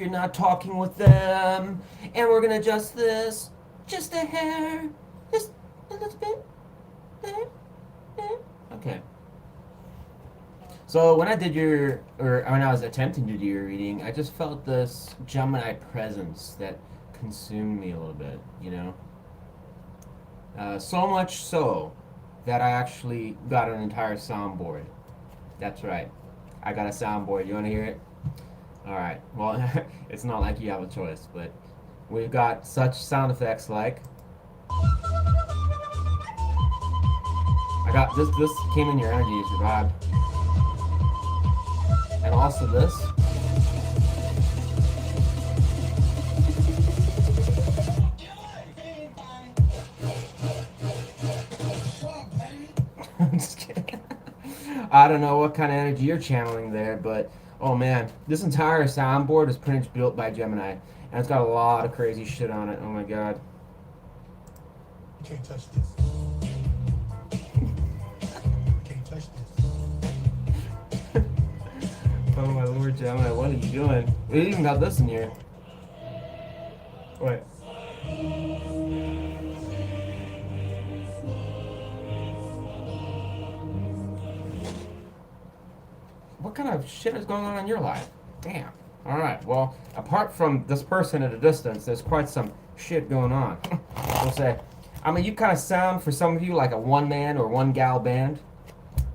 You're not talking with them, and we're gonna adjust this just a hair, just a little bit. There, there. Okay. So when I did or when I was attempting to do your reading, I just felt this Gemini presence that consumed me a little bit. So much so that I actually got an entire soundboard. That's right. I got a soundboard. You want to hear it? All right. Well, it's not like you have a choice, but we've got such sound effects like I got this. This came in your energy, your vibe, and also this. I'm just kidding. I don't know what kind of energy you're channeling there, but oh man, this entire soundboard is pretty much built by Gemini, and it's got a lot of crazy shit on it. Oh my god. You can't touch this. You can't touch this. Oh my lord, Gemini, what are you doing? We even got this in here. Wait. What kind of shit is going on in your life? Damn. Alright, well, apart from this person at a distance, there's quite some shit going on. We'll say. I mean, you kind of sound, for some of you, like a one-man or one-gal band.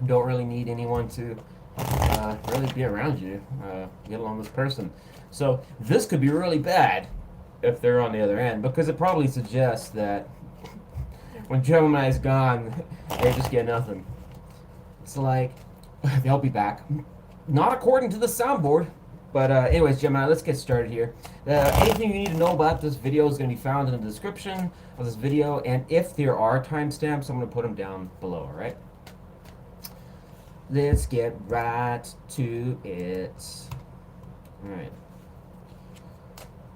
You don't really need anyone to really be around you, get along with this person. So, this could be really bad if they're on the other end, because it probably suggests that when Gemini's gone, they just get nothing. It's like, they'll be back. Not according to the soundboard. But anyways, Gemini, let's get started here. Anything you need to know about this video is going to be found in the description of this video. And if there are timestamps, I'm going to put them down below, alright? Let's get right to it. Alright.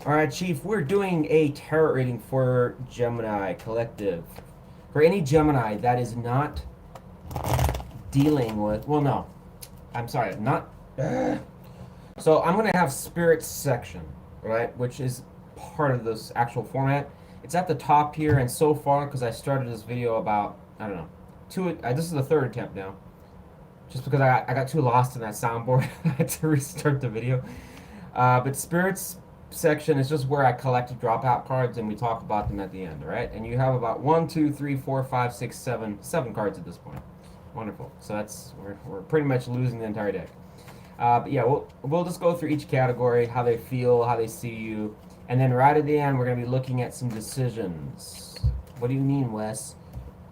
Alright, Chief, we're doing a tarot reading for Gemini Collective. For any Gemini that is not dealing with... Well, no. I'm sorry, not... So I'm going to have Spirit section, right, which is part of this actual format. It's at the top here, and so far, because I started this video about, I don't know, this is the third attempt now. Just because I got too lost in that soundboard, I had to restart the video. But Spirits section is just where I collect dropout cards, and we talk about them at the end, all right? And you have about 1, 2, 3, 4, 5, 6, 7 cards at this point. Wonderful. So that's we're pretty much losing the entire deck. But yeah, we'll just go through each category, how they feel, how they see you, and then right at the end, we're going to be looking at some decisions. What do you mean, Wes?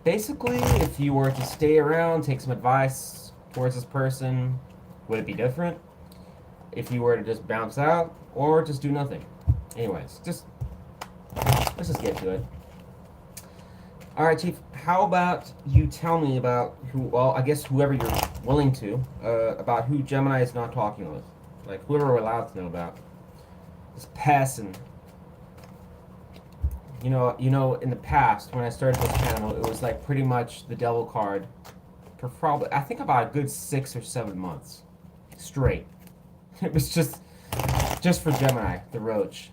Basically, if you were to stay around, take some advice towards this person, would it be different? If you were to just bounce out, or just do nothing? Anyways, let's just get to it. Alright, Chief, how about you tell me about well, I guess whoever you're willing to, about who Gemini is not talking with. Like, whoever we're allowed to know about. This person. You know, in the past, when I started this channel, it was like pretty much the devil card for probably, I think about a good 6 or 7 months. Straight. It was just for Gemini, the roach.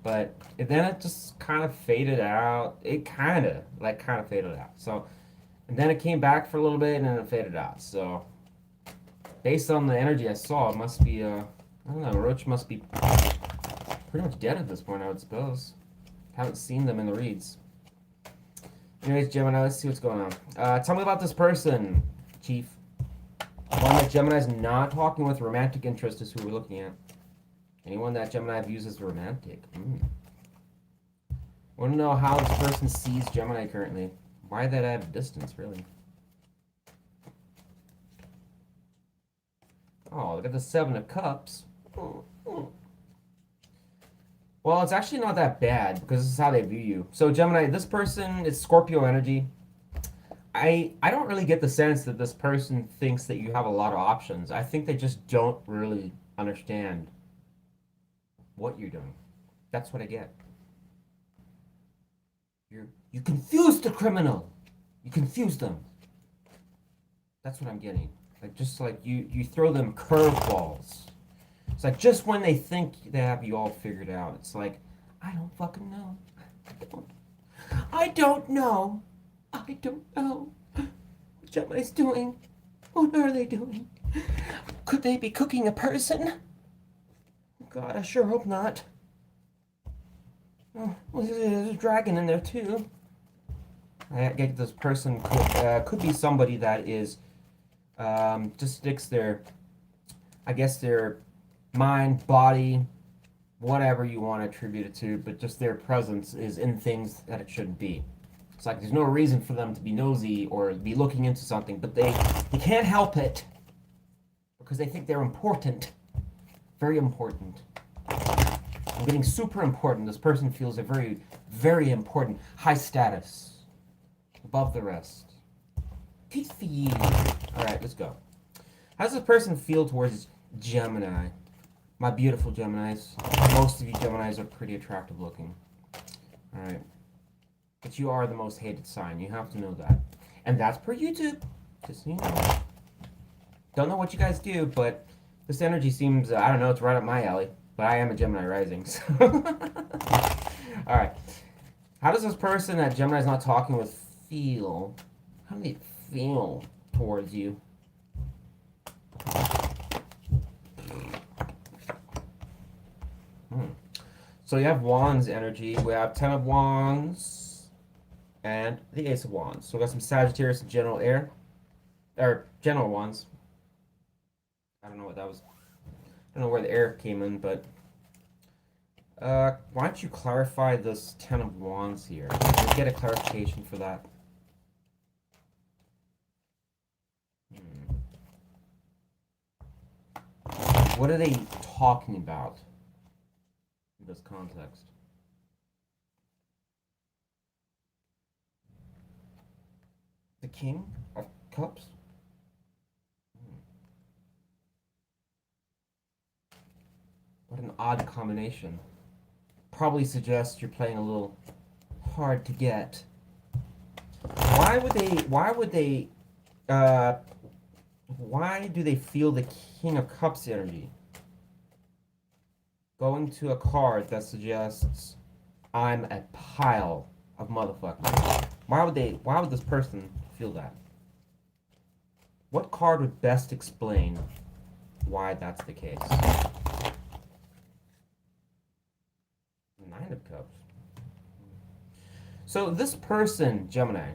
But then it just kind of faded out. It kind of faded out. So, and then it came back for a little bit, and then it faded out. So, based on the energy I saw, it must be, I don't know, Roach must be pretty much dead at this point, I would suppose. Haven't seen them in the reads. Anyways, Gemini, let's see what's going on. Tell me about this person, Chief. One that Gemini's not talking with, romantic interest is who we're looking at. Anyone that Gemini views as romantic. Want to know how this person sees Gemini currently. Why that at a distance, really? Oh, look at the 7 of Cups. Well, it's actually not that bad, because this is how they view you. So, Gemini, this person is Scorpio energy. I don't really get the sense that this person thinks that you have a lot of options. I think they just don't really understand what you're doing. That's what I get. You confuse the criminal. You confuse them. That's what I'm getting. Like, just like you throw them curveballs. It's like just when they think they have you all figured out, it's like, I don't fucking know. I don't. I don't know. I don't know what Gemini's doing. What are they doing? Could they be cooking a person? God, I sure hope not. Oh, well, there's a dragon in there too. I get this person could be somebody that is just sticks their, I guess their mind, body, whatever you want to attribute it to, but just their presence is in things that it shouldn't be. It's like there's no reason for them to be nosy or be looking into something, but they can't help it because they think they're important. Very important. I'm getting super important. This person feels a very, very important, high status, above the rest. Good for you. All right, let's go. How does this person feel towards Gemini? My beautiful Geminis. Most of you Geminis are pretty attractive looking. All right. But you are the most hated sign. You have to know that. And that's per YouTube. Just so you know. Don't know what you guys do, but this energy seems, I don't know, it's right up my alley. But I am a Gemini rising, so. Alright. How does this person that Gemini's not talking with feel? How do they feel towards you? So you have Wands energy. We have Ten of Wands and the Ace of Wands. So we got some Sagittarius and General Air. Or General Wands. I don't know what that was. I don't know where the air came in, but why don't you clarify this Ten of Wands here? Can we get a clarification for that? What are they talking about in this context? The King of Cups? What an odd combination. Probably suggests you're playing a little hard to get. Why do they feel the King of Cups energy? Going to a card that suggests I'm a pile of motherfuckers. Why would this person feel that? What card would best explain why that's the case? Nine of Cups. So this person, Gemini,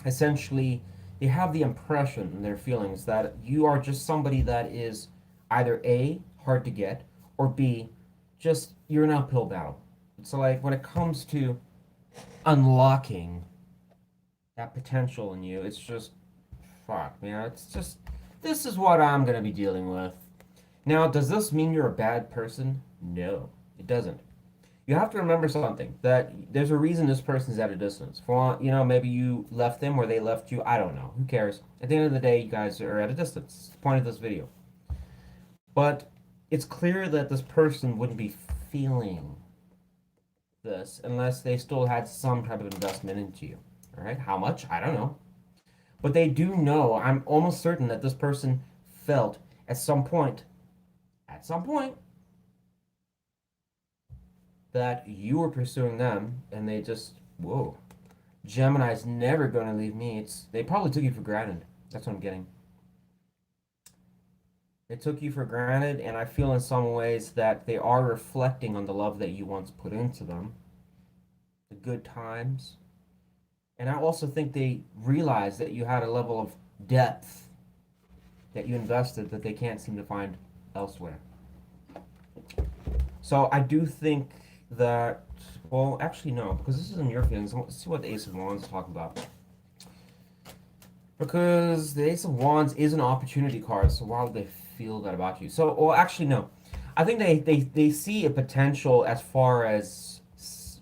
essentially, they have the impression in their feelings that you are just somebody that is either A, hard to get, or B, just you're an uphill battle. So like when it comes to unlocking that potential in you, it's just fuck, man. It's just this is what I'm gonna be dealing with. Now, does this mean you're a bad person? No, it doesn't. You have to remember something, that there's a reason this person's at a distance. For, you know, maybe you left them or they left you. I don't know. Who cares? At the end of the day, you guys are at a distance. It's the point of this video. But it's clear that this person wouldn't be feeling this unless they still had some type of investment into you. All right? How much? I don't know. But they do know, I'm almost certain that this person felt at some point, that you were pursuing them, and they just, whoa, Gemini's never going to leave me. They probably took you for granted. That's what I'm getting. They took you for granted, and I feel in some ways that they are reflecting on the love that you once put into them, the good times. And I also think they realized that you had a level of depth that you invested that they can't seem to find elsewhere. So I do think that, well, actually no, because this is in your feelings. Let's see what the Ace of Wands is talking about. Because the Ace of Wands is an opportunity card, so why would they feel that about you? So, well, actually no. I think they see a potential as far as,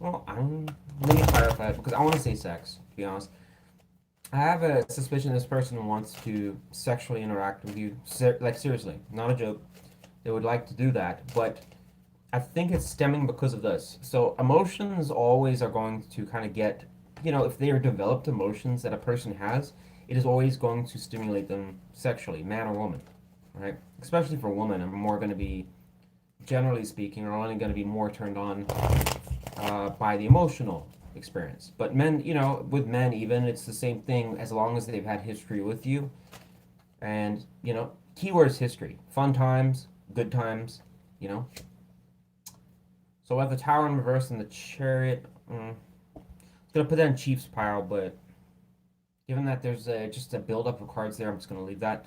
well, let me clarify it, because I want to say sex, to be honest. I have a suspicion this person wants to sexually interact with you. Like, seriously, not a joke. They would like to do that, but I think it's stemming because of this. So emotions always are going to kind of get, you know, if they are developed emotions that a person has, it is always going to stimulate them sexually, man or woman, right? Especially for women, are more going to be generally speaking, are only going to be more turned on by the emotional experience. But men, with men even, it's the same thing as long as they've had history with you. And, keyword is history. Fun times, good times, you know. So we have the Tower in reverse and the Chariot. I was going to put that in Chief's pile, but given that there's just a build-up of cards there, I'm just going to leave that.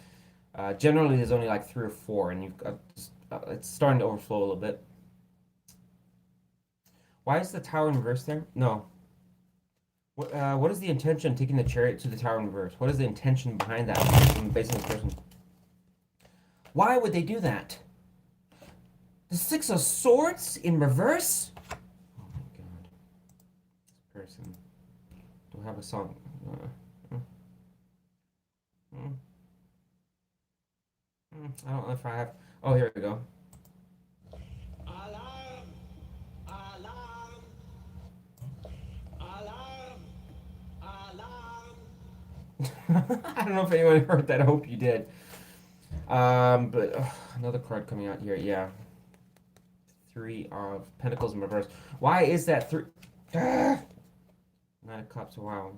Generally, there's only like 3 or 4, and you've got it's starting to overflow a little bit. Why is the Tower in reverse there? No. What is the intention taking the Chariot to the Tower in reverse? What is the intention behind that? Based on this person. Why would they do that? The Six of Swords in reverse? Oh my god. This person. Do I have a song? I don't know if I have. Oh, here we go. Alarm! Alarm! Alarm! Alarm! I don't know if anyone heard that. I hope you did. But another card coming out here. Yeah. 3 of Pentacles in reverse. Why is that 3? 9 of Cups. Wow.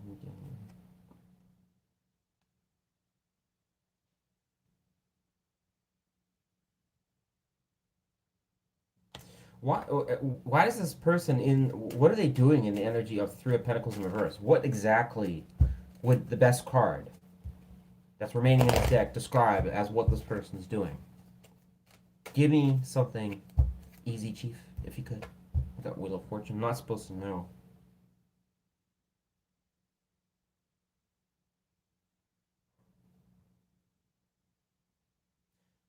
Why is this person in? What are they doing in the energy of 3 of Pentacles in reverse? What exactly would the best card that's remaining in the deck describe as what this person's doing? Give me something easy, Chief, if you could. I got Wheel of Fortune. I'm not supposed to know.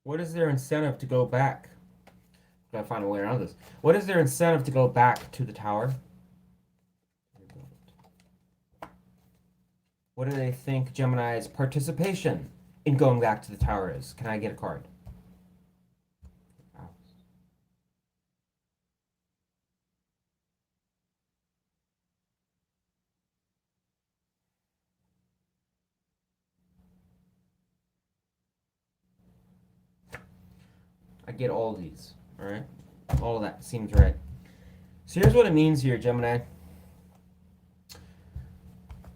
What is their incentive to go back? Gotta find a way around this. What is their incentive to go back to the tower? What do they think Gemini's participation in going back to the tower is? Can I get a card? I get all these, alright? All of that seems right. So here's what it means here, Gemini.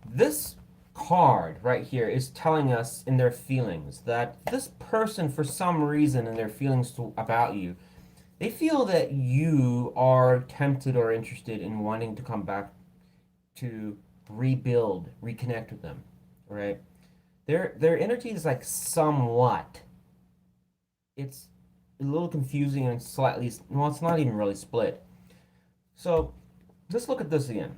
This card right here is telling us in their feelings that this person, for some reason in their feelings about you, they feel that you are tempted or interested in wanting to come back to rebuild, reconnect with them, right? Their energy is like somewhat. It's a little confusing and slightly, well, it's not even really split. So let's look at this again.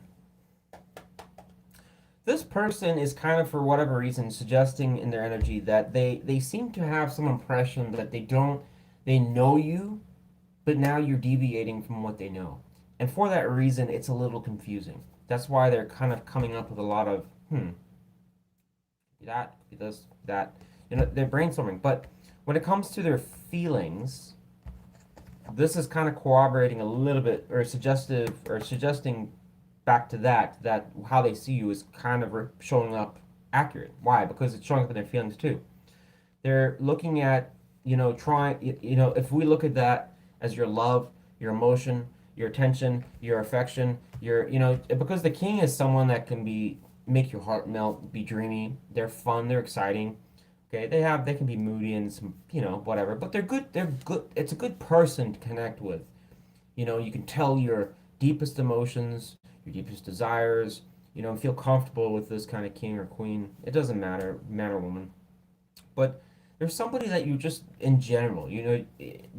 This person is kind of, for whatever reason, suggesting in their energy that they seem to have some impression that they know you, but now you're deviating from what they know. And for that reason, it's a little confusing. That's why they're kind of coming up with a lot of, that, this, that. They're brainstorming. But when it comes to their feelings, this is kind of corroborating a little bit, or suggesting back to that how they see you is kind of showing up accurate. Why? Because it's showing up in their feelings too. They're looking at, if we look at that as your love, your emotion, your attention, your affection, because the king is someone that can make your heart melt, be dreamy, they're fun, they're exciting. Okay, they can be moody and some, whatever, but they're good. It's a good person to connect with. You can tell your deepest emotions, your deepest desires, and feel comfortable with this kind of king or queen. It doesn't matter, man or woman. But there's somebody that you just, in general,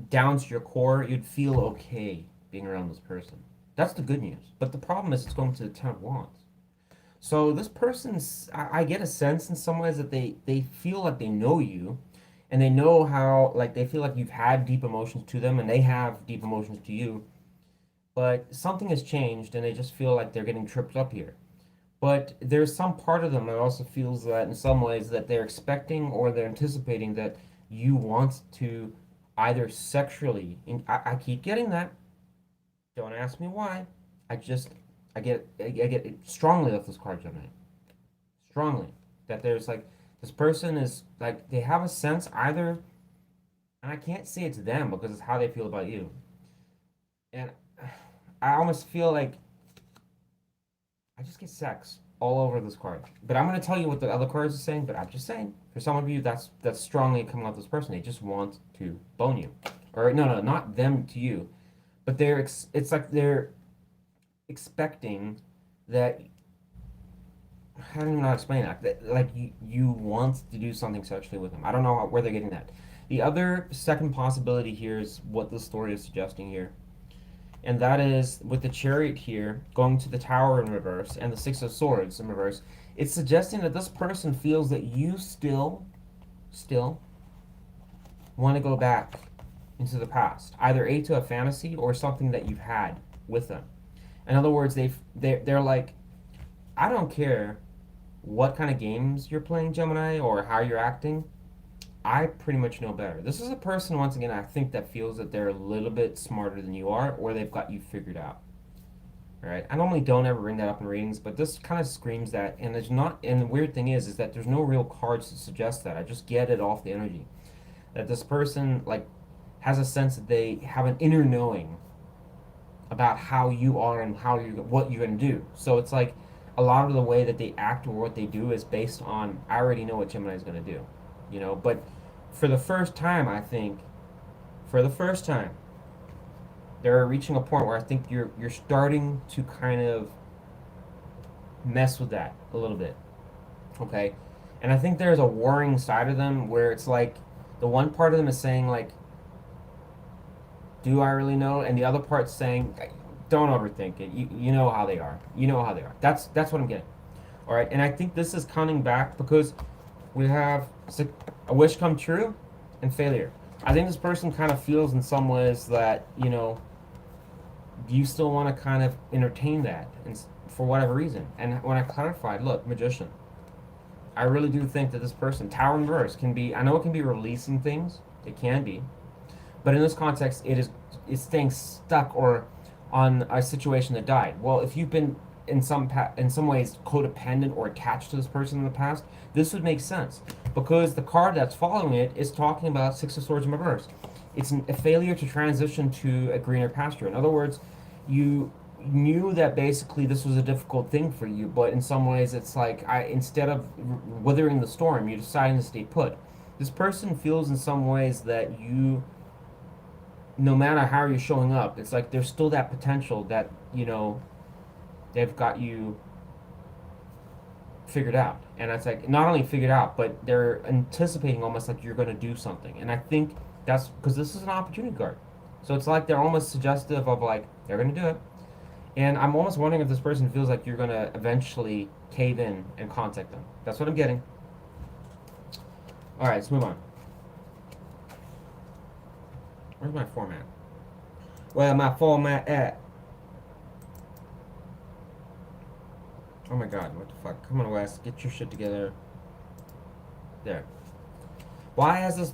down to your core, you'd feel okay being around this person. That's the good news. But the problem is it's going to the Ten of Wands. So this person's, I get a sense in some ways that they feel like they know you, and they know how, like, they feel like you've had deep emotions to them, and they have deep emotions to you. But something has changed, and they just feel like they're getting tripped up here. But there's some part of them that also feels that in some ways that they're expecting or they're anticipating that you want to either sexually, I keep getting that. Don't ask me why. I get it strongly off this card, Gemini. Strongly. That there's like, this person is like, they have a sense either, and I can't say it's them because it's how they feel about you. And I almost feel like I just get sex all over this card. But I'm gonna tell you what the other cards are saying. But I'm just saying, for some of you, that's strongly coming out this person. They just want to bone you, or no, no, not them to you, but it's like they're expecting that. I don't even know how to explain that. Like you want to do something sexually with them. I don't know where they're getting that. The other second possibility here is what the story is suggesting here, and that is with the Chariot here going to the Tower in reverse and the Six of Swords in reverse. It's suggesting that this person feels that you still want to go back into the past, either to a fantasy or something that you've had with them. In other words, they're like, I don't care what kind of games you're playing, Gemini, or how you're acting. I pretty much know better. This is a person, once again, I think that feels that they're a little bit smarter than you are, or they've got you figured out. Right? I normally don't ever bring that up in readings, but this kind of screams that. And there's not. And the weird thing is that there's no real cards to suggest that. I just get it off the energy that this person like has a sense that they have an inner knowing about how you are and how you what you're gonna do. So it's like a lot of the way that they act or what they do is based on I already know what Gemini is gonna do, you know. But for the first time, I think, for the first time, they're reaching a point where I think you're starting to kind of mess with that a little bit, okay? And I think there's a warring side of them where it's like the one part of them is saying like, do I really know? And the other part's saying, don't overthink it. You know how they are. You know how they are. That's what I'm getting. All right, and I think this is coming back because we have a wish come true and failure. I think this person kind of feels in some ways that you still want to kind of entertain that, and for whatever reason. And when I clarified, look, magician, I really do think that this person, Tower in reverse, can be. I know it can be releasing things. It can be, but in this context, it's staying stuck or on a situation that died. Well, if you've been in some ways codependent or attached to this person in the past, this would make sense because the card that's following it is talking about Six of Swords in reverse. It's a failure to transition to a greener pasture. In other words, you knew that basically this was a difficult thing for you, but in some ways it's like instead of weathering the storm, you decided to stay put. This person feels in some ways that you, no matter how you're showing up, it's like there's still that potential that they've got you figured out. And it's like not only figured out, but they're anticipating almost like you're going to do something. And I think that's because this is an opportunity card. So it's like they're almost suggestive of like they're going to do it. And I'm almost wondering if this person feels like you're going to eventually cave in and contact them. That's what I'm getting. All right, let's move on. Where's my format? Where my format at? Oh my god, what the fuck? Come on, Wes, get your shit together. There. Why has this...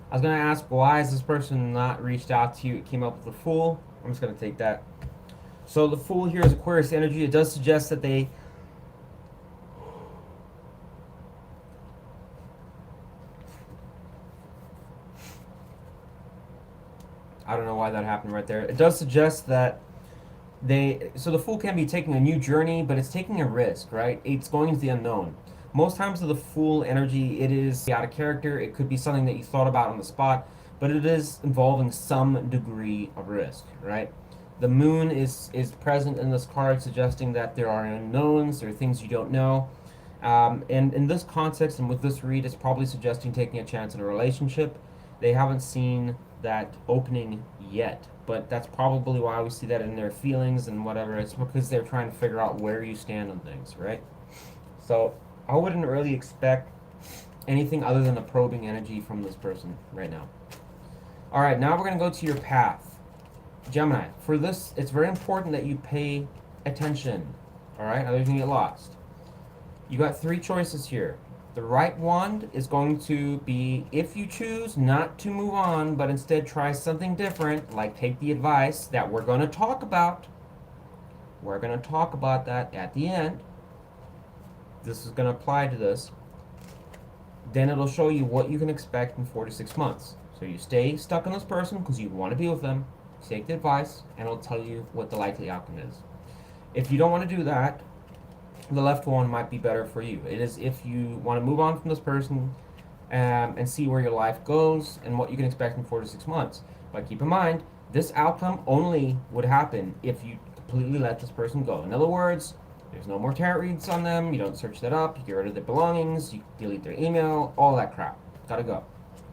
I was gonna ask, why has this person not reached out to you? It came up with the Fool. I'm just gonna take that. So the Fool here is Aquarius energy. It does suggest that they... I don't know why that happened right there. It does suggest that so the Fool can be taking a new journey, but it's taking a risk, right? It's going into the unknown. Most times with the Fool energy, it is out of character. It could be something that you thought about on the spot, but it is involving some degree of risk, right? The Moon is present in this card, suggesting that there are unknowns, there are things you don't know. And in this context and with this read, it's probably suggesting taking a chance in a relationship. They haven't seen that opening yet, but that's probably why we see that in their feelings and whatever. It's because they're trying to figure out where you stand on things, right? So I wouldn't really expect anything other than a probing energy from this person right now. All right, now we're going to go to your path. Gemini, for this, it's very important that you pay attention, all right? Otherwise you get lost. You got three choices here. The right one is going to be if you choose not to move on, but instead try something different, like take the advice that we're going to talk about. We're going to talk about that at the end. This is going to apply to this. Then it'll show you what you can expect in 4 to 6 months. So you stay stuck on this person because you want to be with them. Take the advice, and it'll tell you what the likely outcome is. If you don't want to do that, the left one might be better for you. It is if you want to move on from this person and see where your life goes and what you can expect in 4 to 6 months. But keep in mind, this outcome only would happen if you completely let this person go. In other words, there's no more tarot reads on them. You don't search that up. You get rid of their belongings. You delete their email. All that crap. Gotta go.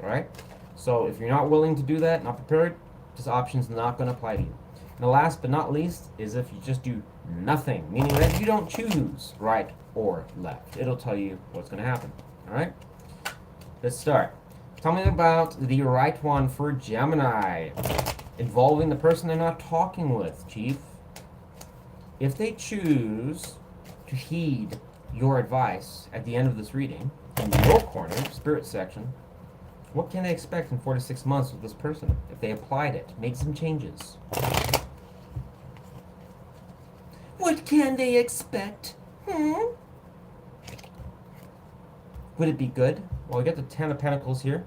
All right? So if you're not willing to do that, not prepared, this option's not going to apply to you. And the last but not least is if you just do nothing, meaning that you don't choose right or left. It'll tell you what's going to happen. All right? Let's start. Tell me about the right one for Gemini, involving the person they're not talking with, Chief. If they choose to heed your advice at the end of this reading, in your corner, spirit section, what can they expect in 4 to 6 months with this person if they applied it, made some changes? What can they expect? Would it be good? Well, we got the 10 of Pentacles here.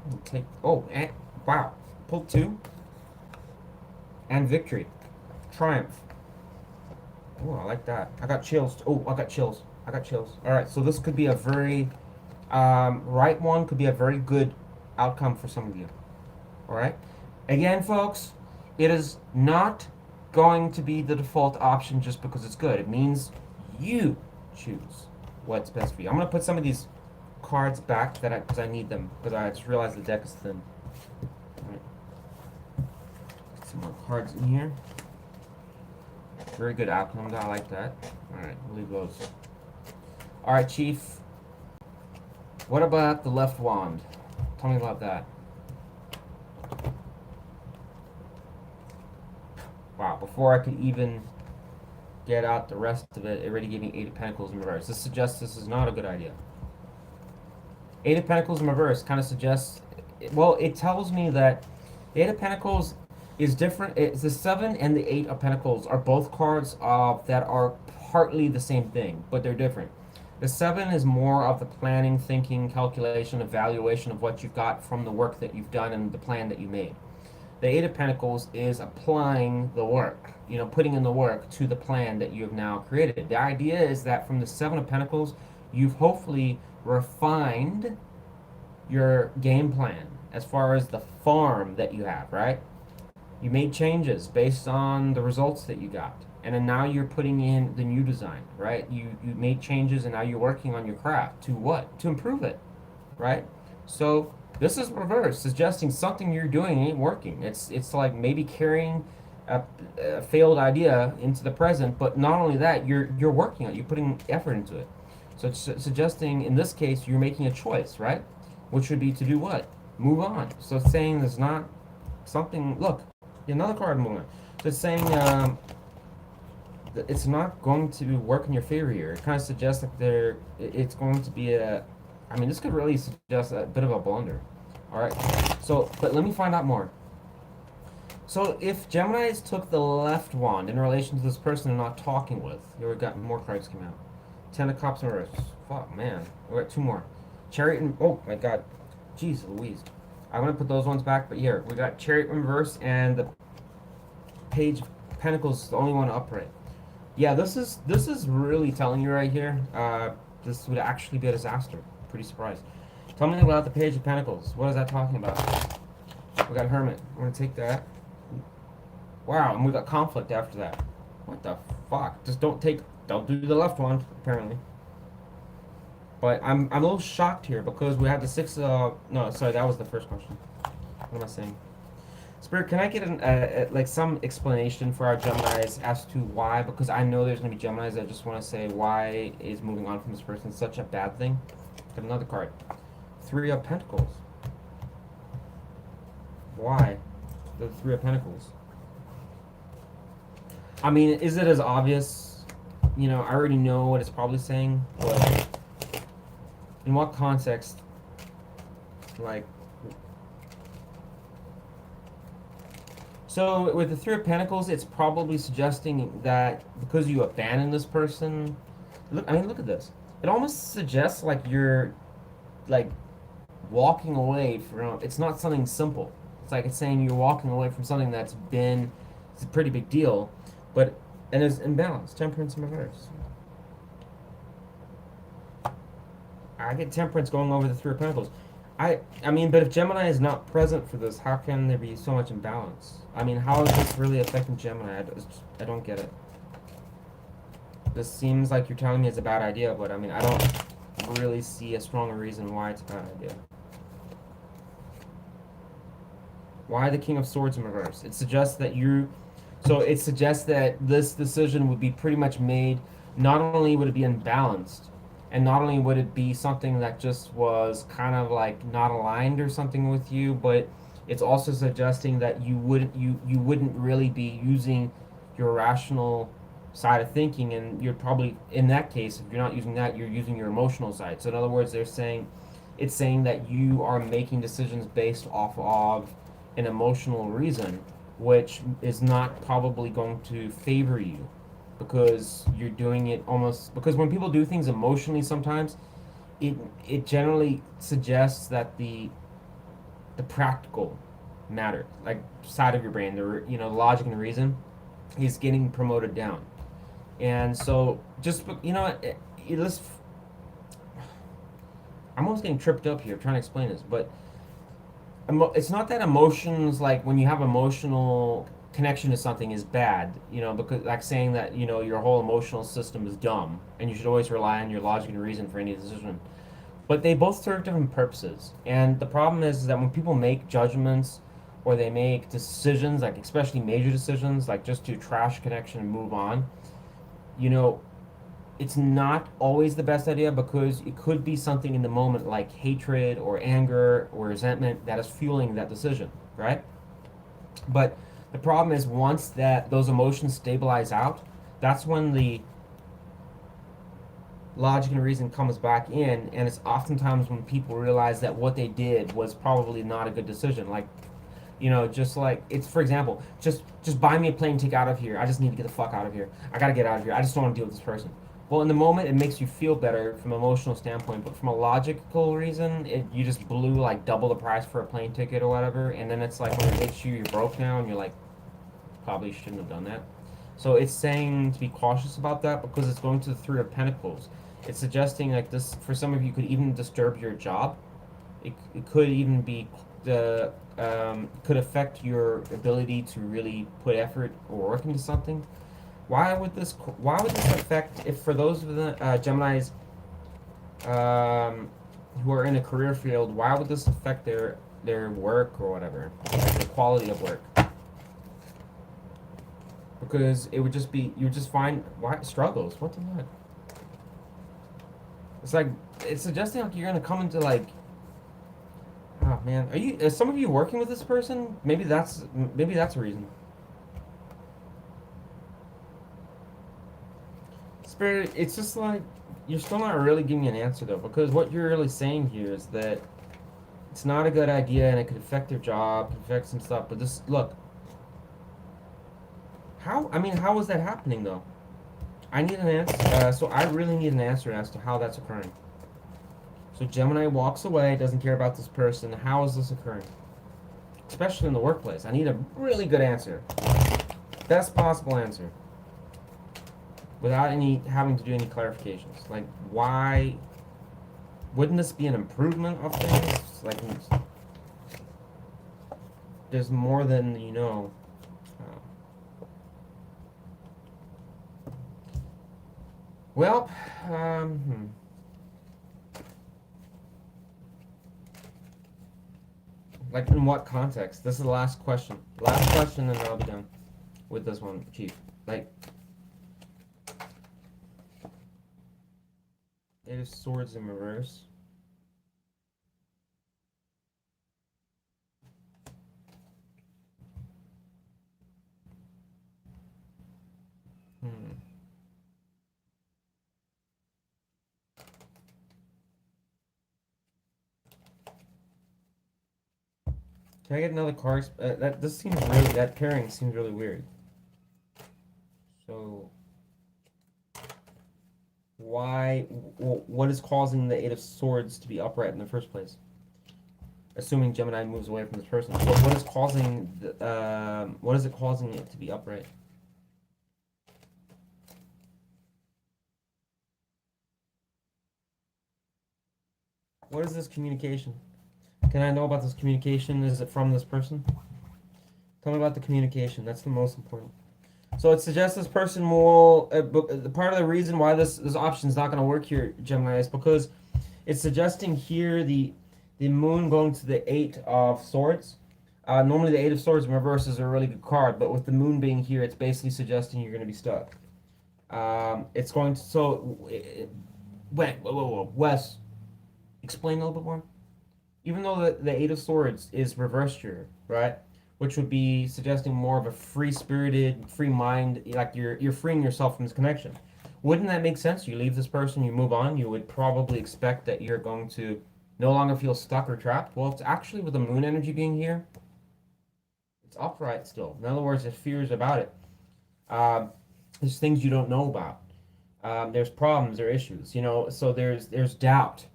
We'll take, wow. Pull 2. And victory. Triumph. Oh, I like that. I got chills. Oh, I got chills. Alright, so this could be a very, right one could be a very good outcome for some of you. Alright? Again, folks, it is not going to be the default option just because it's good. It means you choose what's best for you. I'm going to put some of these cards back because I need them, because I just realized the deck is thin. Alright. Get some more cards in here. Very good outcome. I like that. Alright, we'll leave those. Alright, Chief. What about the left wand? Tell me about that. Wow, before I could even get out the rest of it, it already gave me 8 of Pentacles in reverse. This suggests this is not a good idea. 8 of Pentacles in reverse kind of suggests, well, it tells me that the 8 of Pentacles is different. It's the 7 and the 8 of Pentacles are both cards that are partly the same thing, but they're different. The 7 is more of the planning, thinking, calculation, evaluation of what you've got from the work that you've done and the plan that you made. The 8 of Pentacles is applying the work, putting in the work to the plan that you have now created. The idea is that from the 7 of Pentacles, you've hopefully refined your game plan as far as the farm that you have, right? You made changes based on the results that you got. And then now you're putting in the new design, right? You made changes and now you're working on your craft. To what? To improve it, right? So this is reverse, suggesting something you're doing ain't working. It's like maybe carrying a failed idea into the present, but not only that, you're working on it. You're putting effort into it. So it's suggesting, in this case, you're making a choice, right? Which would be to do what? Move on. So it's saying there's not something, look, another card movement. So it's saying that it's not going to work in your favor here. It kind of suggests that it's going to be this could really suggest a bit of a blunder. Alright, so, but let me find out more. So if Geminis took the left wand in relation to this person they're not talking with, here we got more cards came out. 10 of Cups in reverse. Fuck, man. We got 2 more. Chariot and, oh my god. Jeez Louise. I'm going to put those ones back, but here, we got Chariot in reverse and the Page of Pentacles is the only one upright. Yeah, this is really telling you right here, this would actually be a disaster. Pretty surprised. Tell me about the Page of Pentacles. What is that talking about? We got Hermit. I'm going to take that. Wow, and we got Conflict after that. What the fuck? Just don't do the left one, apparently. But I'm a little shocked here because we have the 6 no, sorry, that was the first question. What am I saying? Spirit, can I get like some explanation for our Geminis as to why? Because I know there's going to be Geminis that just want to say, why is moving on from this person such a bad thing? Got another card. 3 of Pentacles. Why the 3 of Pentacles? I mean, is it as obvious? I already know what it's probably saying, but in what context? Like, so with the 3 of Pentacles, it's probably suggesting that because you abandoned this person, look at this. It almost suggests like you're, like, walking away from, it's not something simple. It's saying you're walking away from something it's a pretty big deal, but, and it's imbalance, temperance in reverse. I get temperance going over the Three of Pentacles. I mean, but if Gemini is not present for this, how can there be so much imbalance? I mean, how is this really affecting Gemini? I don't get it. This seems like you're telling me it's a bad idea, but I mean, I don't really see a strong reason why it's a bad idea. Why the King of Swords in reverse? It suggests that it suggests that this decision would be pretty much made, not only would it be unbalanced, and not only would it be something that just was kind of like not aligned or something with you, but it's also suggesting that you wouldn't really be using your rational side of thinking, and you're probably, in that case, if you're not using that, you're using your emotional side. So in other words, it's saying that you are making decisions based off of an emotional reason, which is not probably going to favor you, because you're doing it almost, because when people do things emotionally sometimes, it generally suggests that the practical matter, like side of your brain, logic and reason, is getting promoted down. And so just, let's, I'm almost getting tripped up here trying to explain this, but it's not that emotions, like when you have emotional connection to something, is bad, because like saying that, your whole emotional system is dumb and you should always rely on your logic and reason for any decision. But they both serve different purposes. And the problem is that when people make judgments or they make decisions, like especially major decisions, like just to trash connection and move on, you know, it's not always the best idea, because it could be something in the moment like hatred or anger or resentment that is fueling that decision, right? But the problem is, once that those emotions stabilize out, that's when the logic and reason comes back in, and it's oftentimes when people realize that what they did was probably not a good decision. Like, just like, it's, for example, just buy me a plane ticket out of here. I just need to get the fuck out of here. I gotta get out of here. I just don't want to deal with this person. Well, in the moment, it makes you feel better from an emotional standpoint, but from a logical reason, you just blew like double the price for a plane ticket or whatever, and then it's like when it hits you, you're broke now, and you're like, probably shouldn't have done that. So it's saying to be cautious about that, because it's going to the Three of Pentacles. It's suggesting like this, for some of you, could even disturb your job. It could even be could affect your ability to really put effort or work into something. Why would this affect, if for those of the Geminis who are in a career field, why would this affect their work or whatever, like the quality of work? Because it would just be, you would just find struggles. What the heck? It's like, it's suggesting like you're gonna come into like, oh man, is some of you working with this person? Maybe that's a reason. Spirit, it's just like, you're still not really giving me an answer though, because what you're really saying here is that it's not a good idea and it could affect their job, could affect some stuff. But this, look, how is that happening though? I need an answer. So I really need an answer as to how that's occurring. So Gemini walks away, doesn't care about this person. How is this occurring? Especially in the workplace. I need a really good answer. Best possible answer. Without having to do any clarifications. Like, why wouldn't this be an improvement of things? Like, there's more than you know. Well, like, in what context? This is the last question. Last question, and then I'll be done with this one, Chief. Like, Eight of Swords in reverse. Can I get another card? That pairing seems really weird. So, what is causing the Eight of Swords to be upright in the first place? assuming Gemini moves away from this person. What is causing what is it causing it to be upright? What is this communication? Can I know about this communication? Is it from this person? Tell me about the communication. That's the most important. So it suggests this person will. Part of the reason why this option is not going to work here, Gemini, is because it's suggesting here the moon going to the Eight of Swords. Normally the Eight of Swords in reverse is a really good card, but with the moon being here, it's basically suggesting you're going to be stuck. It's going to wait, whoa, Wes, explain a little bit more. Even though the Eight of Swords is reversed here, right? Which would be suggesting more of a free-spirited, free mind, like you're freeing yourself from this connection. Wouldn't that make sense? You leave this person, you move on, you would probably expect that you're going to no longer feel stuck or trapped. Well, it's actually with the moon energy being here, it's upright still. In other words, there's fears about it. There's things you don't know about. There's problems or issues, so there's doubt.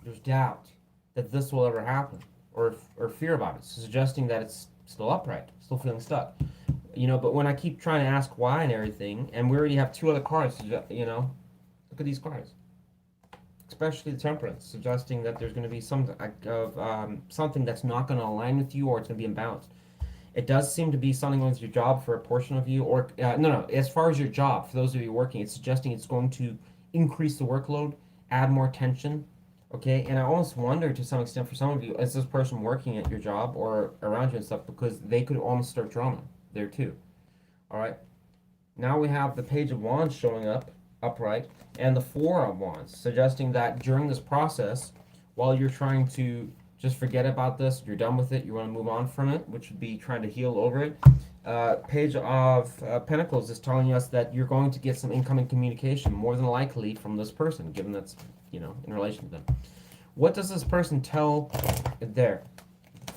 There's doubt that this will ever happen, or fear about it, suggesting that it's still upright, still feeling stuck. But when I keep trying to ask why and everything, and we already have two other cards, look at these cards, especially the Temperance, suggesting that there's going to be something that's not going to align with you, or it's going to be imbalanced. It does seem to be something with your job for a portion of you, or no. As far as your job, for those of you working, it's suggesting it's going to increase the workload, add more tension. Okay, and I almost wonder to some extent for some of you, is this person working at your job or around you and stuff, because they could almost start drama there too. All right, now we have the Page of Wands showing up upright, and the Four of Wands, suggesting that during this process, while you're trying to just forget about this, you're done with it, you want to move on from it, which would be trying to heal over it. Page of Pentacles is telling us that you're going to get some incoming communication, more than likely from this person, given that's, in relation to them. What does this person tell there?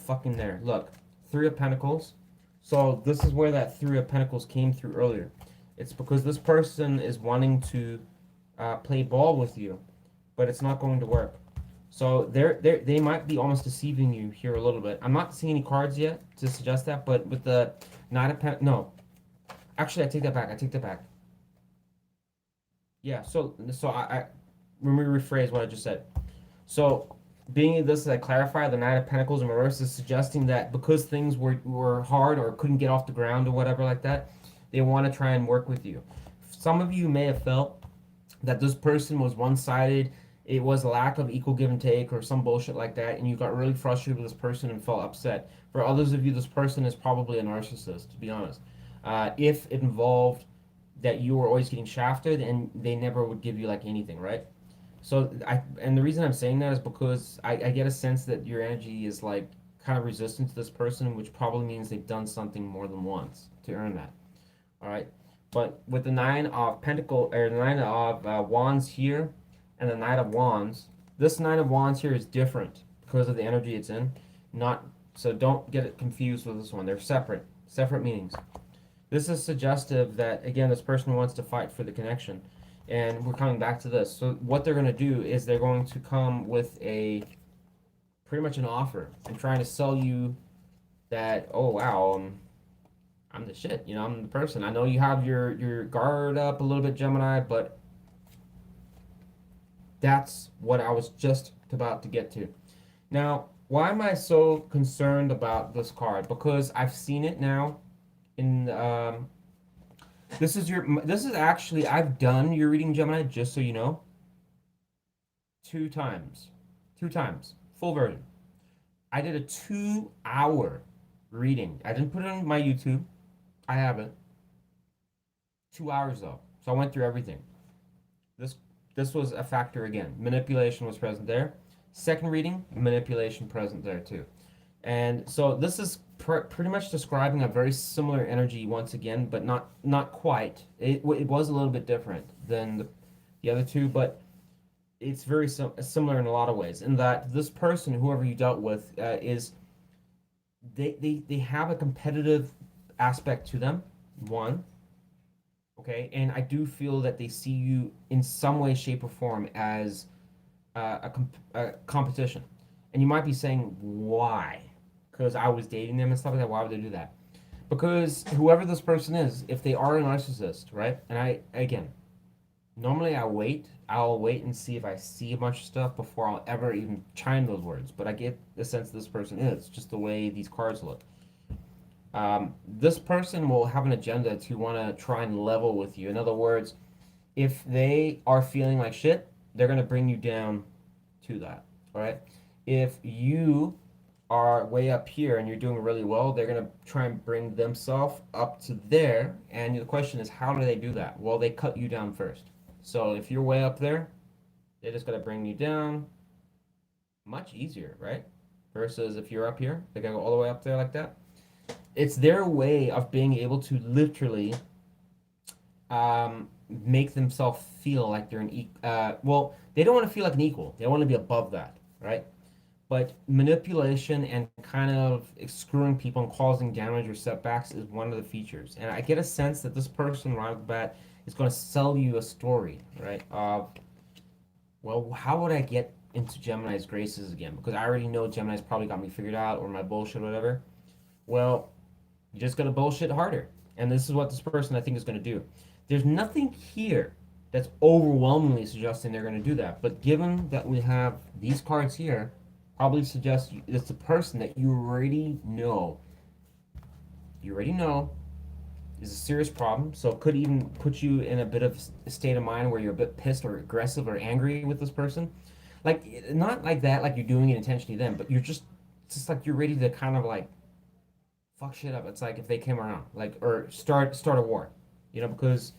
Fucking there. Look, Three of Pentacles. So this is where that Three of Pentacles came through earlier. It's because this person is wanting to play ball with you, but it's not going to work. So they might be almost deceiving you here a little bit. I'm not seeing any cards yet to suggest that, but with the Knight of Pentacles, no. Actually, I take that back. Yeah, so I let me rephrase what I just said. So, being this, I clarify, the Knight of Pentacles in reverse is suggesting that because things were hard or couldn't get off the ground or whatever like that, they want to try and work with you. Some of you may have felt that this person was one-sided, it was a lack of equal give and take or some bullshit like that, and you got really frustrated with this person and felt upset. For others of you, this person is probably a narcissist, to be honest. If it involved that you were always getting shafted and they never would give you like anything, right? So and the reason I'm saying that is because I get a sense that your energy is like kind of resistant to this person, which probably means they've done something more than once to earn that. All right, but with the Nine of Pentacles or the Nine of Wands here, and the Knight of Wands, this Nine of Wands here is different because of the energy it's in. So don't get it confused with this one. They're separate meanings. This is suggestive that again this person wants to fight for the connection. And we're coming back to this. So what they're going to do is they're going to come with pretty much an offer and trying to sell you that, oh wow, I'm the shit, I'm the person. I know you have your guard up a little bit, Gemini, but that's what I was just about to get to. Now, why am I so concerned about this card? Because I've seen it now in this is actually, I've done your reading, Gemini, just so you know. 2 times. Full version. I did a 2-hour reading. I didn't put it on my YouTube. I haven't. 2 hours though. So I went through everything. This was a factor again. Manipulation was present there. Second reading, manipulation present there too. And so this is pretty much describing a very similar energy once again, but not quite. It was a little bit different than the other two, but it's very similar in a lot of ways. In that this person, whoever you dealt with, is they have a competitive aspect to them. One, okay, and I do feel that they see you in some way, shape, or form as a competition. And you might be saying, why? Because I was dating them and stuff like that. Why would they do that? Because whoever this person is, if they are a narcissist, right? And again, normally I'll wait and see if I see a bunch of stuff before I'll ever even chime those words. But I get the sense this person is, just the way these cards look. This person will have an agenda to want to try and level with you. In other words, if they are feeling like shit, they're going to bring you down to that. All right. If you are way up here and you're doing really well, they're going to try and bring themselves up to there. And the question is, how do they do that? Well, they cut you down first. So if you're way up there, they're just going to bring you down much easier, right? Versus if you're up here, they got to go all the way up there like that. It's their way of being able to literally make themselves feel like they're well, they don't want to feel like an equal. They want to be above that, right? But manipulation and kind of screwing people and causing damage or setbacks is one of the features. And I get a sense that this person right off the bat is going to sell you a story, right? Well, how would I get into Gemini's graces again? Because I already know Gemini's probably got me figured out or my bullshit or whatever. Well, you just got to bullshit harder. And this is what this person I think is going to do. There's nothing here that's overwhelmingly suggesting they're going to do that. But given that we have these cards here, probably suggests it's a person that you already know is a serious problem. So it could even put you in a bit of a state of mind where you're a bit pissed or aggressive or angry with this person. Like, not like that, like you're doing it intentionally then, but you're just, it's just like you're ready to kind of like fuck shit up. It's like if they came around, like, or start a war, because,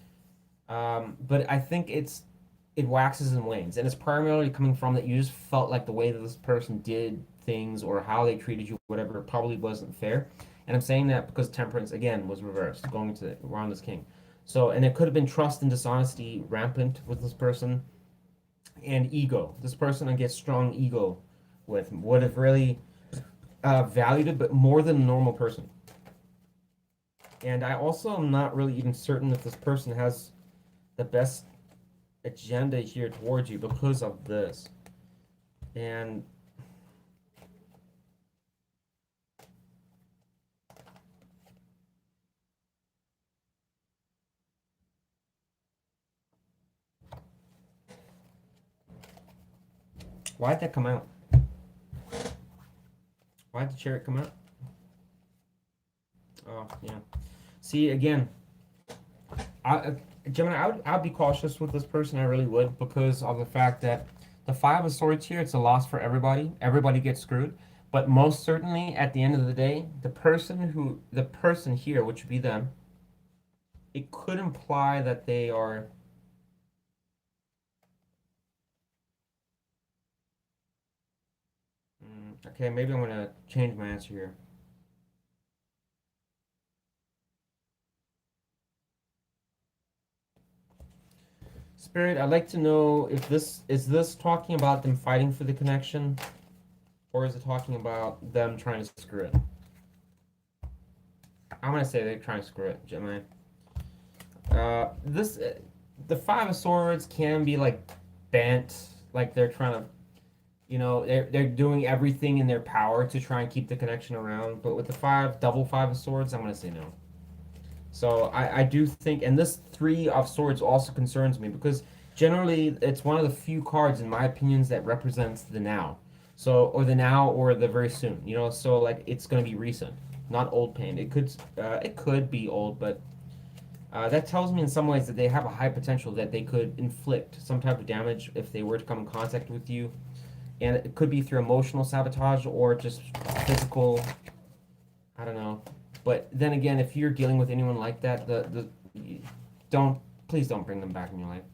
but I think it waxes and wanes, and it's primarily coming from that you just felt like the way that this person did things or how they treated you, whatever, probably wasn't fair. And I'm saying that because temperance again was reversed, going to around this king. So, and it could have been trust and dishonesty rampant with this person, and ego. This person I get strong ego with would have really valued it, but more than a normal person. And I also am not really even certain if this person has the best agenda here towards you because of this. And why'd that come out? Why'd the chariot come out? Oh, yeah. See, again, Gemini, I'd be cautious with this person. I really would, because of the fact that the Five of Swords here, it's a loss for everybody. Everybody gets screwed. But most certainly, at the end of the day, the person here, which would be them, it could imply that they are. Okay, maybe I'm gonna change my answer here. Spirit, I'd like to know if this talking about them fighting for the connection, or is it talking about them trying to screw it? I'm gonna say they're trying to screw it, Gemini. The Five of Swords can be like bent, like they're trying to, they're doing everything in their power to try and keep the connection around. But with the double Five of Swords, I'm gonna say no. So I do think, and this Three of Swords also concerns me because generally it's one of the few cards, in my opinions, that represents the now. So, or the now, or the very soon. So like it's gonna be recent, not old pain. It could be old, but that tells me in some ways that they have a high potential that they could inflict some type of damage if they were to come in contact with you, and it could be through emotional sabotage or just physical. I don't know. But then again, if you're dealing with anyone like that, please don't bring them back in your life.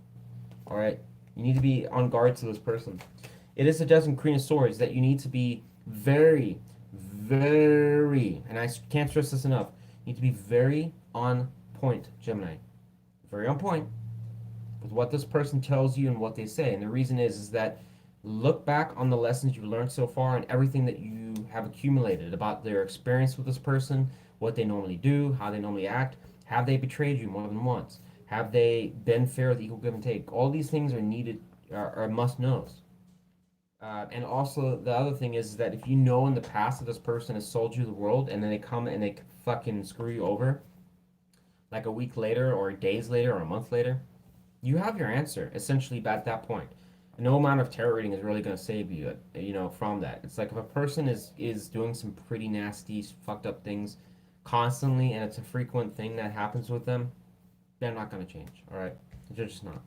All right, you need to be on guard to this person. It is suggesting Queen of Swords that you need to be very, very, and I can't stress this enough. You need to be very on point, Gemini. Very on point with what this person tells you and what they say. And the reason is that look back on the lessons you've learned so far and everything that you have accumulated about their experience with this person, what they normally do, how they normally act. Have they betrayed you more than once? Have they been fair with equal give and take? All these things are needed, are must knows. And also the other thing is that if you know in the past that this person has sold you the world and then they come and they fucking screw you over like a week later or days later or a month later, you have your answer essentially at that point. No amount of tarot reading is really going to save you, from that. It's like if a person is doing some pretty nasty, fucked up things constantly, and it's a frequent thing that happens with them, they're not going to change. All right, they're just not.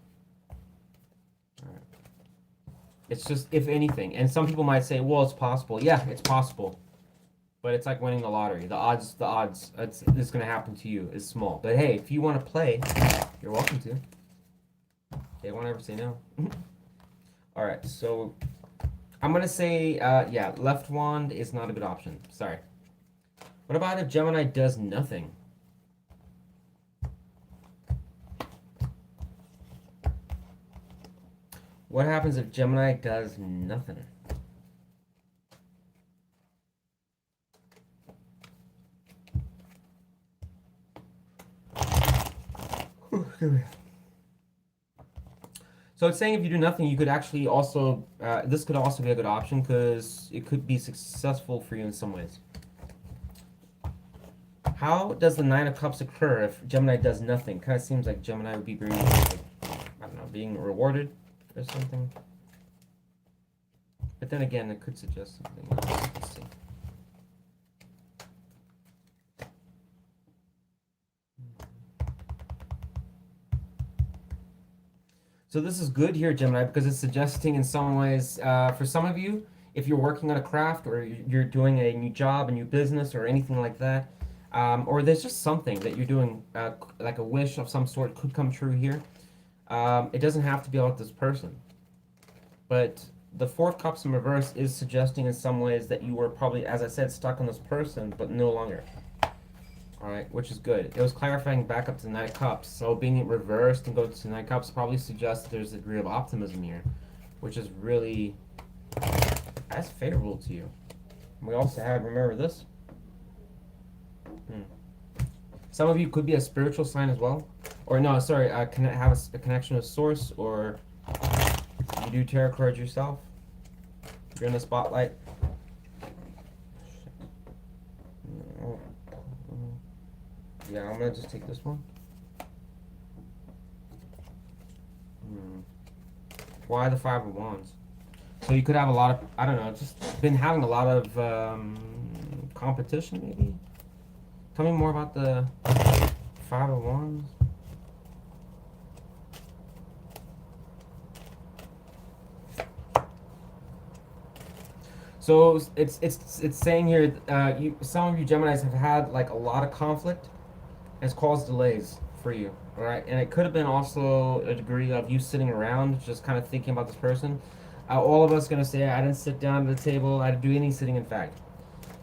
All right. It's just if anything, and some people might say, "Well, it's possible." Yeah, it's possible, but it's like winning the lottery. The odds, it's going to happen to you is small. But hey, if you want to play, you're welcome to. They won't ever say no. All right, so I'm gonna say, yeah, left wand is not a good option. Sorry. What about if Gemini does nothing? What happens if Gemini does nothing? So it's saying if you do nothing, you could actually also, this could also be a good option because it could be successful for you in some ways. How does the Nine of Cups occur if Gemini does nothing? Kind of seems like Gemini would be very, like, I don't know, being rewarded or something. But then again, it could suggest something else. Let's see. So this is good here, Gemini, because it's suggesting in some ways, for some of you, if you're working on a craft or you're doing a new job, a new business, or anything like that, or there's just something that you're doing, like a wish of some sort could come true here. It doesn't have to be about this person. But the Four of Cups in reverse is suggesting in some ways that you were probably, as I said, stuck on this person, but no longer. Alright, which is good. It was clarifying back up to the Knight of Cups, so being it reversed and go to the Knight of Cups probably suggests there's a degree of optimism here, which is really, that's favorable to you. We also have, remember this? Some of you could be a spiritual sign as well. Or no, sorry, have a connection with Source, or you do tarot cards yourself. You're in the spotlight. Yeah, I'm gonna just take this one. Why the Five of Wands? So you could have a lot of, I don't know, just been having a lot of competition maybe? Tell me more about the Five of Wands. So it's saying here, some of you Geminis have had like a lot of conflict. It's caused delays for you, all right? And it could have been also a degree of you sitting around, just kind of thinking about this person. All of us gonna say, I didn't sit down at the table, I didn't do any sitting, in fact.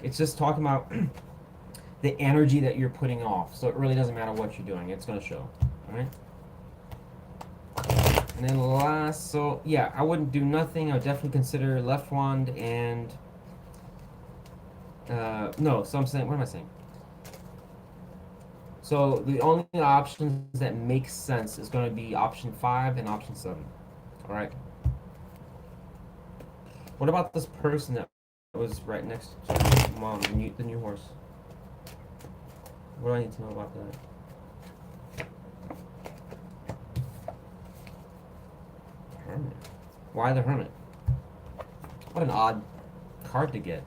It's just talking about the energy that you're putting off. So it really doesn't matter what you're doing, it's gonna show, all right? And then last, so yeah, I wouldn't do nothing. I would definitely consider left wand and, no, so I'm saying, what am I saying? So the only options that make sense is going to be option 5 and option 7. All right. What about this person that was right next to Mom, the new horse? What do I need to know about that? Hermit. Why the Hermit? What an odd card to get.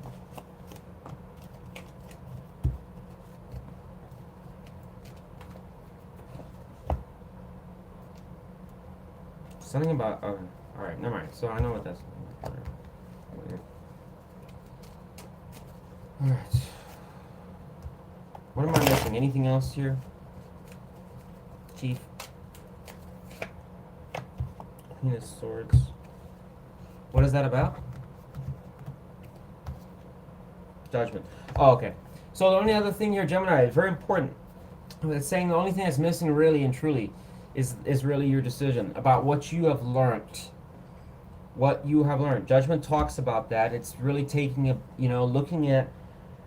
Something about, okay, alright, never mind. So I know what that's Alright. What am I missing? Anything else here? Chief? Queen of Swords. What is that about? Judgment. Oh, okay. So the only other thing here, Gemini, is very important. It's saying the only thing that's missing really and truly is really your decision about what you have learned. What you have learned. Judgment talks about that. It's really taking a, looking at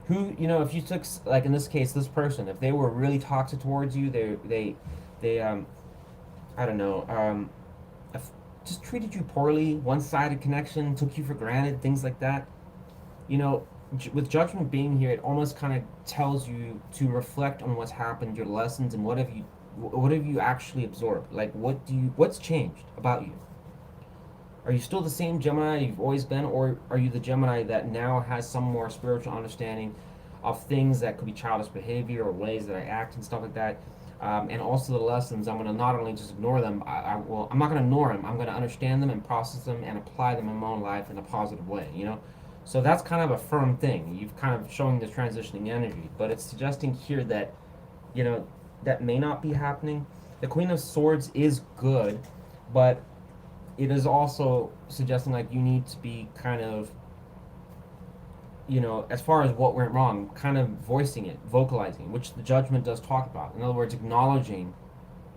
who, if you took, like in this case, this person, if they were really toxic towards you, they I don't know, just treated you poorly, one-sided connection, took you for granted, things like that. You know, with judgment being here, it almost kind of tells you to reflect on what's happened, your lessons, and what have you actually absorbed? Like, what's changed about you? Are you still the same Gemini you've always been, or are you the Gemini that now has some more spiritual understanding of things that could be childish behavior or ways that I act and stuff like that? And also the lessons, I'm going to not only just ignore them, I'm not going to ignore them. I'm going to understand them and process them and apply them in my own life in a positive way, you know? So that's kind of a firm thing. You've kind of showing the transitioning energy, but it's suggesting here that, you know, that may not be happening. The Queen of Swords is good, but it is also suggesting like you need to be kind of, you know, as far as what went wrong, kind of voicing it, vocalizing, which the Judgment does talk about. In other words, acknowledging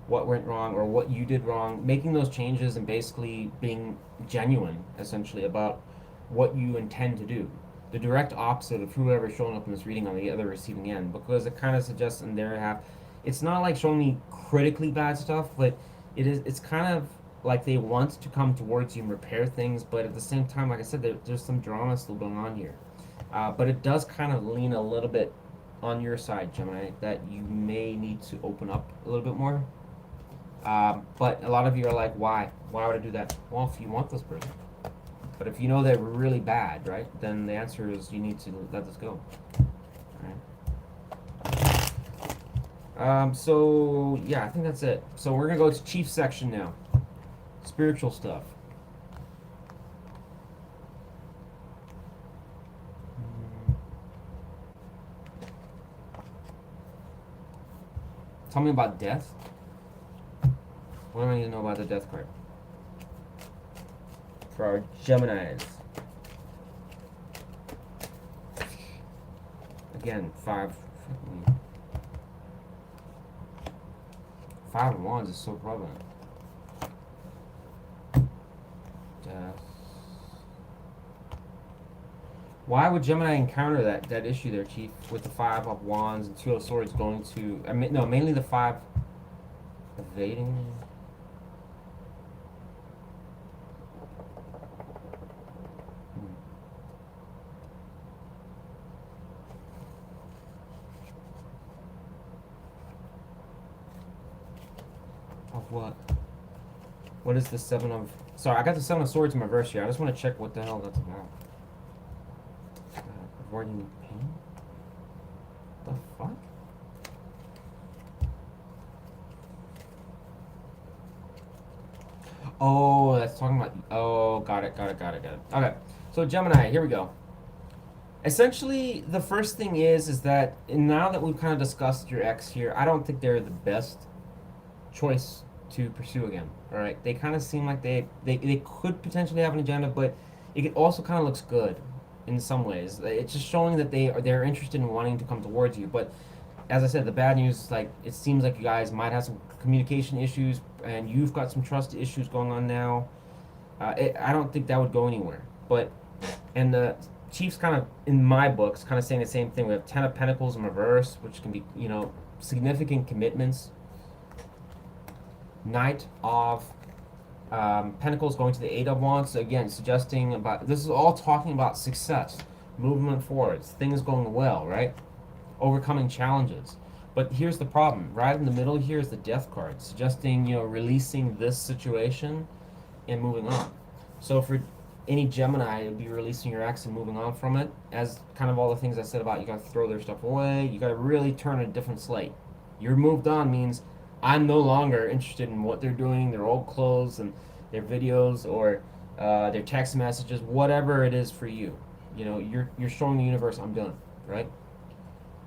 what went wrong or what you did wrong, making those changes and basically being genuine, essentially, about what you intend to do. The direct opposite of whoever's showing up in this reading on the other receiving end, because it kind of suggests in their half, it's not like showing me critically bad stuff, but it's kind of like they want to come towards you and repair things, but at the same time, like I said, there's some drama still going on here. But it does kind of lean a little bit on your side, Gemini, that you may need to open up a little bit more. But a lot of you are like, why? Why would I do that? Well, if you want this person. But if you know they're really bad, right, then the answer is you need to let this go. Alright. So, yeah, I think that's it. So we're going to go to Chief section now. Spiritual stuff. Tell me about death. What do I need to know about the death card? For our Geminis. Again, five of Wands is so prevalent. Death. Why would Gemini encounter that issue there, Chief, with the Five of Wands and Two of Swords going to... no, mainly the Five evading... Of what? What is the Seven of... Sorry, I got the Seven of Swords in my verse here. I just want to check what the hell that's about. Avoiding pain? The fuck? Oh, that's talking about... Oh, got it. Okay, so Gemini, here we go. Essentially, the first thing is that now that we've kind of discussed your ex here, I don't think they're the best choice to pursue again. All right, they kind of seem like they could potentially have an agenda, but it also kind of looks good in some ways. It's just showing that they're interested in wanting to come towards you. But as I said, the bad news is like it seems like you guys might have some communication issues, and you've got some trust issues going on now. I don't think that would go anywhere. But and the Chief's kind of in my books kind of saying the same thing. We have Ten of Pentacles in reverse, which can be, you know, significant commitments. Knight of Pentacles going to the Eight of Wands. So again, suggesting about, this is all talking about success, movement forwards, things going well, right? Overcoming challenges. But here's the problem. Right in the middle here is the Death card, suggesting, you know, releasing this situation and moving on. So for any Gemini, it would be releasing your ex and moving on from it. As kind of all the things I said about you got to throw their stuff away. You got to really turn a different slate. You're moved on means I'm no longer interested in what they're doing, their old clothes and their videos or their text messages, whatever it is for you. You know, you're showing the universe I'm done, right?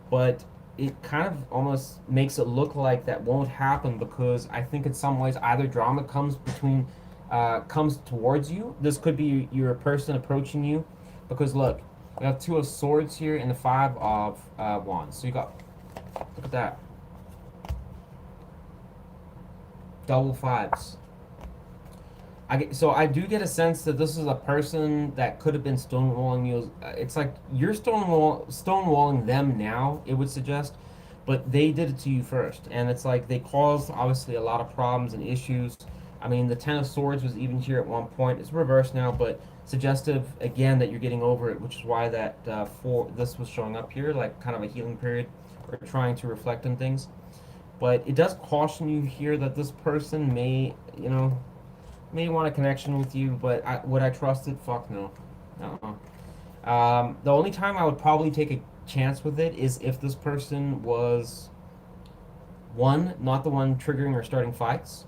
But it kind of almost makes it look like that won't happen because I think in some ways either drama comes towards you. This could be your person approaching you because look, we have Two of Swords here and the Five of Wands. So you got, look at that. Double fives. So I do get a sense that this is a person that could have been stonewalling you. It's like you're stonewalling them now, it would suggest, but they did it to you first. And it's like they caused, obviously, a lot of problems and issues I mean, the Ten of Swords was even here at one point. It's reversed now, but suggestive again that you're getting over it, which is why that this was showing up here, like kind of a healing period, or trying to reflect on things. But it does caution you here that this person may, may want a connection with you. But would I trust it? Fuck no. The only time I would probably take a chance with it is if this person was, one, not the one triggering or starting fights.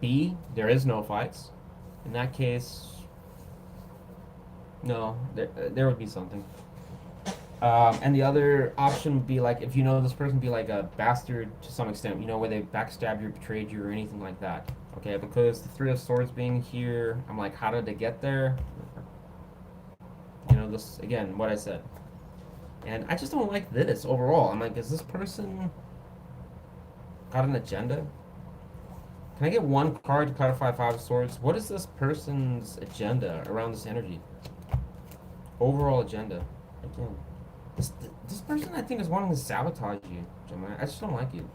B, there is no fights. In that case, no, there would be something. And the other option would be like, if you know this person, be like a bastard to some extent, where they backstabbed you, betrayed you, or anything like that. Okay, because the Three of Swords being here, I'm like, how did they get there? This, again, what I said. And I just don't like this overall. I'm like, is this person got an agenda? Can I get one card to clarify Five of Swords? What is this person's agenda around this energy? Overall agenda. Again. This person, I think, is wanting to sabotage you, Gemini. I just don't like you.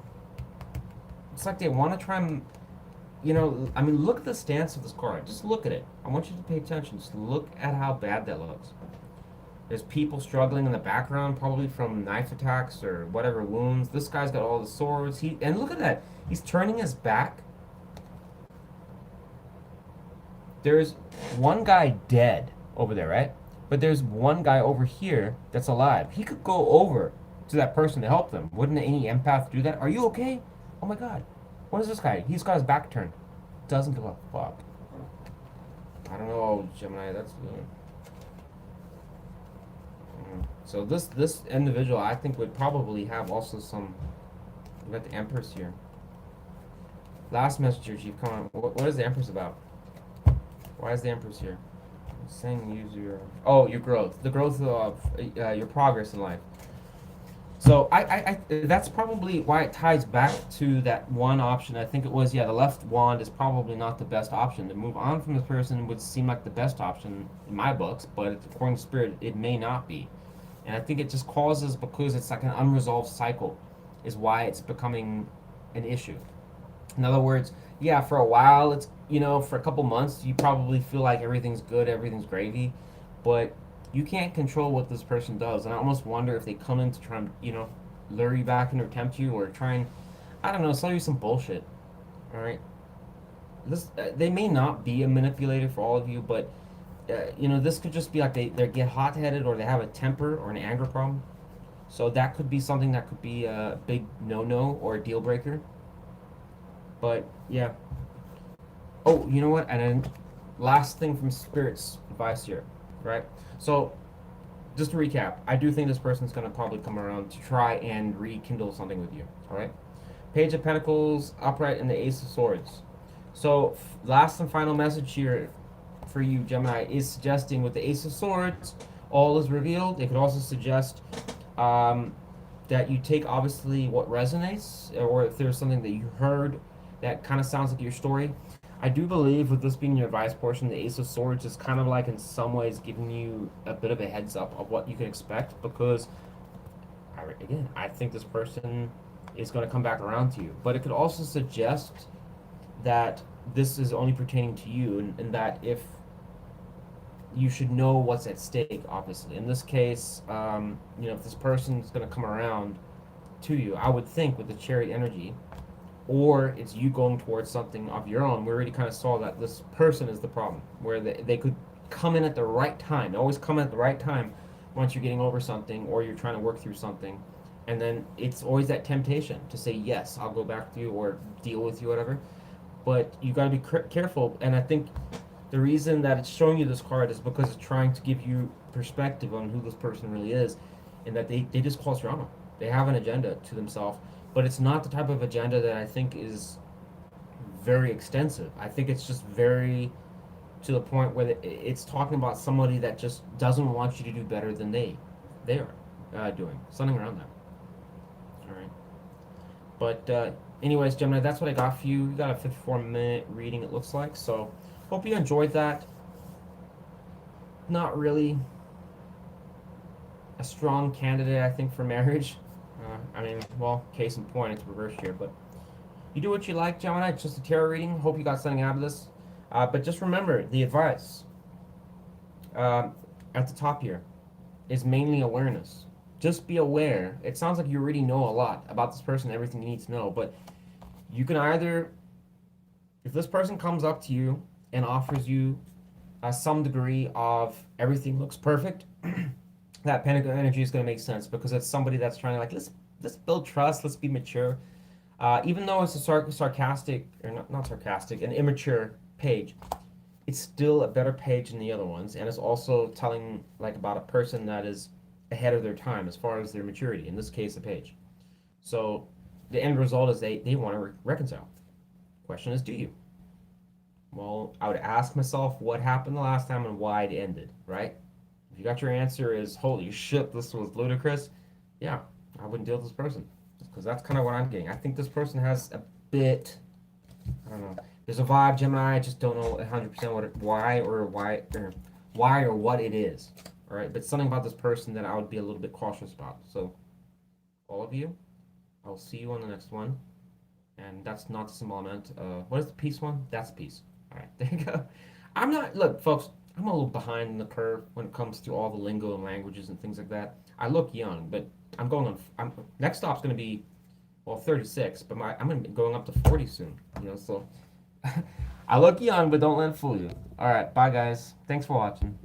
It's like they want to try and, I mean, look at the stance of this card. Just look at it. I want you to pay attention. Just look at how bad that looks. There's people struggling in the background, probably from knife attacks or whatever wounds. This guy's got all the swords. And look at that. He's turning his back. There's one guy dead over there, right? But there's one guy over here that's alive. He could go over to that person to help them. Wouldn't any empath do that? Are you okay? Oh my god. What is this guy? He's got his back turned. Doesn't give a fuck. I don't know, Gemini. That's good. So this individual, I think, would probably have also some. We got the Empress here. Last messenger, Chief. Come on. What is the Empress about? Why is the Empress here? It's saying use your growth. The growth of your progress in life. So I that's probably why it ties back to that one option. I think it was, the left wand is probably not the best option. To move on from this person would seem like the best option in my books, but according to Spirit, it may not be. And I think it just causes, because it's like an unresolved cycle, is why it's becoming an issue. In other words, for a while, it's, for a couple months, you probably feel like everything's good, everything's gravy, but you can't control what this person does. And I almost wonder if they come in to try and, lure you back in or tempt you, or try and, I don't know, sell you some bullshit. All right? They may not be a manipulator for all of you, but this could just be like they get hot-headed, or they have a temper or an anger problem. So that could be something that could be a big no-no or a deal breaker. But yeah. Oh, you know what? And then last thing from Spirit's advice here, right? So just to recap, I do think this person's going to probably come around to try and rekindle something with you, all right? Page of Pentacles, upright, and the Ace of Swords. So last and final message here for you, Gemini, is suggesting with the Ace of Swords, all is revealed. It could also suggest that you take, obviously, what resonates, or if there's something that you heard that kind of sounds like your story. I do believe, with this being your advice portion, the Ace of Swords is kind of like, in some ways, giving you a bit of a heads up of what you can expect, because, again, I think this person is going to come back around to you. But it could also suggest that this is only pertaining to you, and that if you should know what's at stake, obviously. In this case, if this person's going to come around to you, I would think with the Chariot energy, or it's you going towards something of your own. We already kind of saw that this person is the problem, where they could come in at the right time. They always come in at the right time once you're getting over something, or you're trying to work through something. And then it's always that temptation to say, yes, I'll go back to you, or deal with you, whatever. But you got to be careful. And I think the reason that it's showing you this card is because it's trying to give you perspective on who this person really is, and that they just cause drama. They have an agenda to themselves. But it's not the type of agenda that I think is very extensive. I think it's just very to the point where it's talking about somebody that just doesn't want you to do better than they are doing. Something around that. All right. But anyways, Gemini, that's what I got for you. You got a 54-minute reading, it looks like. So hope you enjoyed that. Not really a strong candidate, I think, for marriage. I mean, well, case in point, it's reversed here, but You do what you like, Gemini. It's just a tarot reading. Hope you got something out of this. But just remember the advice at the top here is mainly awareness. Just be aware. It sounds like you already know a lot about this person, everything you need to know. But you can either, if this person comes up to you and offers you some degree of everything looks perfect, that pentacle energy is going to make sense because it's somebody that's trying to like let's build trust, let's be mature. Even though it's a sarcastic or not sarcastic, an immature page, it's still a better page than the other ones, and it's also telling like about a person that is ahead of their time as far as their maturity. In this case, a page. So the end result is they want to reconcile. Question is, do you? Well, I would ask myself what happened the last time and why it ended, right? If you got your answer is, holy shit, this was ludicrous, yeah, I wouldn't deal with this person. Because that's kind of what I'm getting. I think this person has a bit, I don't know, there's a vibe, Gemini, I just don't know 100% why or what it is, all right? But something about this person that I would be a little bit cautious about. So, all of you, I'll see you on the next one. And that's not the symbol I meant. What is the peace one? That's peace. All right, there you go. I'm not, look, folks, I'm a little behind the curve when it comes to all the lingo and languages and things like that. I look young, but I'm going on, next stop's going to be, well, 36, but I'm going to be going up to 40 soon, so I look young, but don't let it fool you. All right, bye, guys. Thanks for watching.